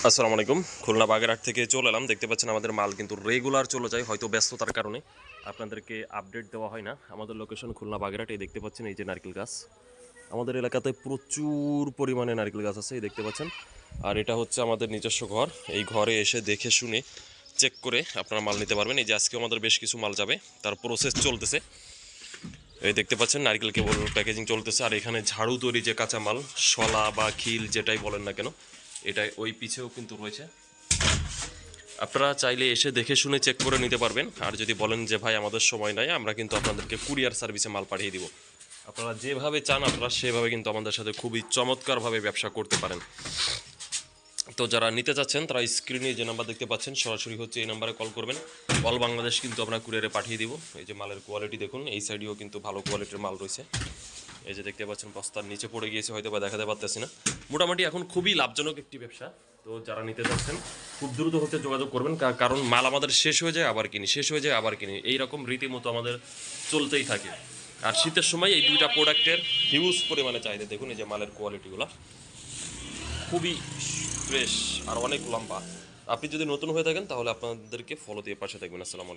আসসালামু আলাইকুম। খুলনা বাগেরহাট থেকে চলে এলাম। দেখতে পাচ্ছেন আমাদের মাল কিন্তু রেগুলার চলে যায়, হয়তো ব্যস্ততার কারণে আপনাদেরকে আপডেট দেওয়া হয় না। আমাদের লোকেশন খুলনা বাগেরহাট। এই দেখতে পাচ্ছেন এই যে নারকেল গাছ, আমাদের এলাকাতে প্রচুর পরিমাণে নারকেল গাছ আছে, এই দেখতে পাচ্ছেন। আর এটা হচ্ছে আমাদের নিজস্ব ঘর। এই ঘরে এসে দেখে শুনে চেক করে আপনারা মাল নিতে পারবেন। এই যে আজকে আমাদের বেশ কিছু মাল যাবে, তার প্রসেস চলতেছে। এই দেখতে পাচ্ছেন নারকেল কেবল প্যাকেজিং চলতেছে। আর এখানে ঝাড়ু তৈরি যে কাঁচামাল, শলা বা খিল যেটাই বলেন না কেন, এটাই ওই পিছেও কিন্তু রয়েছে। আপনারা চাইলে এসে দেখে শুনে চেক করে নিতে পারবেন। আর যদি বলেন যে ভাই আমাদের সময় নাই, আমরা কিন্তু আপনাদেরকে কুরিয়ার সার্ভিসে মাল পাঠিয়ে দিব। আপনারা যেভাবে চান আপনারা সেভাবে কিন্তু আমাদের সাথে খুবই চমৎকারভাবে ব্যবসা করতে পারেন। তো যারা নিতে চাচ্ছেন তারা স্ক্রিনে যে নাম্বার দেখতে পাচ্ছেন সরাসরি হচ্ছে এই নাম্বারে কল করবেন। অল বাংলাদেশ কিন্তু আমরা কুরিয়ারে পাঠিয়ে দিব। এই যে মালের কোয়ালিটি দেখুন, এই সাইডেও কিন্তু ভালো কোয়ালিটির মাল রয়েছে। এই যে দেখতে পাচ্ছেন বস্তার নিচে পড়ে গিয়েছে, হয়তো বা দেখাতে পারতেছি না। মোটামুটি এখন খুবই লাভজনক একটি ব্যবসা। তো যারা নিতে চাচ্ছেন খুব দ্রুত হচ্ছে যোগাযোগ করবেন, কারণ মাল আমাদের শেষ হয়ে যায় আবার কিনি, শেষ হয়ে যায় আবার কিনি, এইরকম রীতিমতো আমাদের চলতেই থাকে। আর শীতের সময় এই দুইটা প্রোডাক্টের হিউজ পরিমাণে চাহিদা। দেখুন এই যে মালের কোয়ালিটিগুলো খুবই ফ্রেশ আর অনেক লম্বা। আপনি যদি নতুন হয়ে থাকেন তাহলে আপনাদেরকে ফলো দিয়ে পাশে থাকবেন। আসসালামু আলাইকুম।